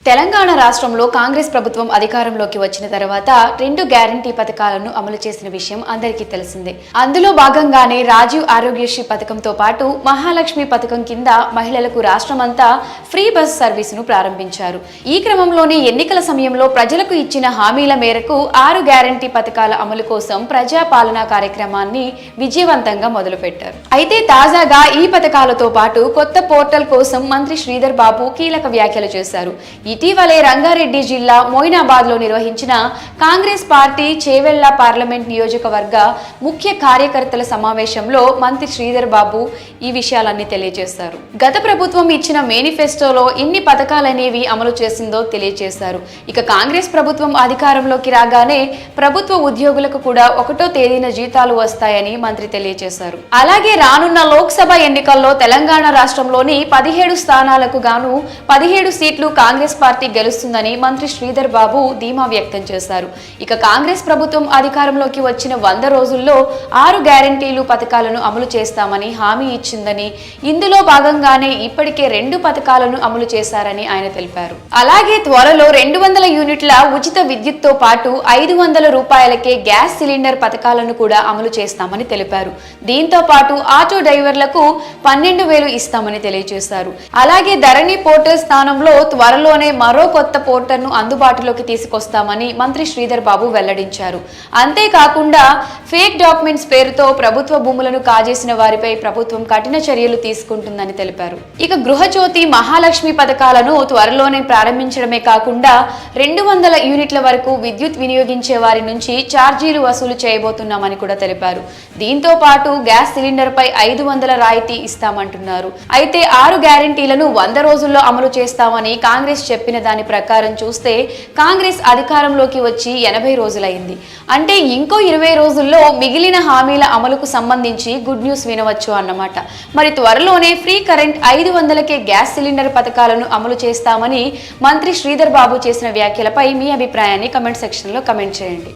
తెలంగాణ రాష్ట్రంలో కాంగ్రెస్ ప్రభుత్వం అధికారంలోకి వచ్చిన తర్వాత 2 గ్యారంటీ పథకాలను అమలు చేసిన విషయం అందరికీ తెలిసిందే. అందులో భాగంగానే రాజీవ్ ఆరోగ్యశ్రీ పథకంతో పాటు మహాలక్ష్మి పథకం కింద మహిళలకు రాష్ట్రమంతా ఫ్రీ బస్ సర్వీసును ప్రారంభించారు. ఈ క్రమంలోనే ఎన్నికల సమయంలో ప్రజలకు ఇచ్చిన హామీల మేరకు 6 గ్యారంటీ పథకాల అమలు కోసం ప్రజాపాలనా కార్యక్రమాన్ని విజయవంతంగా మొదలుపెట్టారు. అయితే తాజాగా ఈ పథకాలతో పాటు కొత్త పోర్టల్ కోసం మంత్రి శ్రీధర్ బాబు కీలక వ్యాఖ్యలు చేశారు. ఇటీవలే రంగారెడ్డి జిల్లా మోయినాబాద్ లో నిర్వహించిన కాంగ్రెస్ పార్టీ చేవెళ్ల పార్లమెంట్ నియోజకవర్గ ముఖ్య కార్యకర్తల సమావేశంలో మంత్రి శ్రీధర్ బాబు ఈ విషయాలన్నీ తెలియజేశారు. గత ప్రభుత్వం ఇచ్చిన మేనిఫెస్టోలో ఇన్ని పథకాలనేవి అమలు చేసిందో తెలియజేశారు. ఇక కాంగ్రెస్ ప్రభుత్వం అధికారంలోకి రాగానే ప్రభుత్వ ఉద్యోగులకు కూడా 1వ తేదీన జీతాలు వస్తాయని మంత్రి తెలియజేశారు. అలాగే రానున్న లోక్సభ ఎన్నికల్లో తెలంగాణ రాష్ట్రంలోని 17 స్థానాలకు గాను 17 సీట్లు కాంగ్రెస్ పార్టీ గెలుస్తుందని మంత్రి శ్రీధర్ బాబు ధీమా వ్యక్తం చేశారు. ఇక కాంగ్రెస్ ప్రభుత్వం అధికారంలోకి వచ్చిన 100 రోజుల్లో 6 గ్యారంటీలు పథకాలను అమలు చేస్తామని హామీ ఇచ్చిందని, ఇందులో భాగంగానే ఇప్పటికే 2 పథకాలను అమలు చేశారని ఆయన తెలిపారు. అలాగే త్వరలో 200 యూనిట్ల ఉచిత విద్యుత్తో పాటు 500 రూపాయలకే గ్యాస్ సిలిండర్ పథకాలను కూడా అమలు చేస్తామని తెలిపారు. దీంతో పాటు ఆటో డ్రైవర్లకు 12,000 ఇస్తామని తెలియజేశారు. అలాగే ధరణి పోర్టల్ స్థానంలో త్వరలోనే మరో కొత్త పోర్టల్ను అందుబాటులోకి తీసుకొస్తామని మంత్రి శ్రీధర్ బాబు వెల్లడించారు. అంతేకాకుండా ఫేక్ డాక్యుమెంట్స్ పేరుతో ప్రభుత్వ భూములను కాజేసిన వారిపై ప్రభుత్వం కఠిన చర్యలు తీసుకుంటుందని తెలిపారు. ఇక గృహజ్యోతి, మహాలక్ష్మి పథకాలను త్వరలోనే ప్రారంభించడమే కాకుండా 200 యూనిట్ల వరకు విద్యుత్ వినియోగించే వారి నుంచి ఛార్జీలు వసూలు చేయబోతున్నామని కూడా తెలిపారు. దీంతో పాటు గ్యాస్ సిలిండర్ పై 500 రాయితీ ఇస్తామంటున్నారు. అయితే 6 గ్యారంటీలను 100 రోజుల్లో అమలు చేస్తామని కాంగ్రెస్ చెప్పిన దాని ప్రకారం చూస్తే కాంగ్రెస్ అధికారంలోకి వచ్చి 80 రోజులైంది. అంటే ఇంకో 20 రోజుల్లో మిగిలిన హామీల అమలుకు సంబంధించి గుడ్ న్యూస్ వినవచ్చు అన్నమాట. మరి త్వరలోనే ఫ్రీ కరెంట్ 500కే గ్యాస్ సిలిండర్ పథకాలను అమలు చేస్తామని మంత్రి శ్రీధర్ బాబు చేసిన వ్యాఖ్యలపై మీ అభిప్రాయాన్ని కమెంట్ సెక్షన్లో కమెంట్ చేయండి.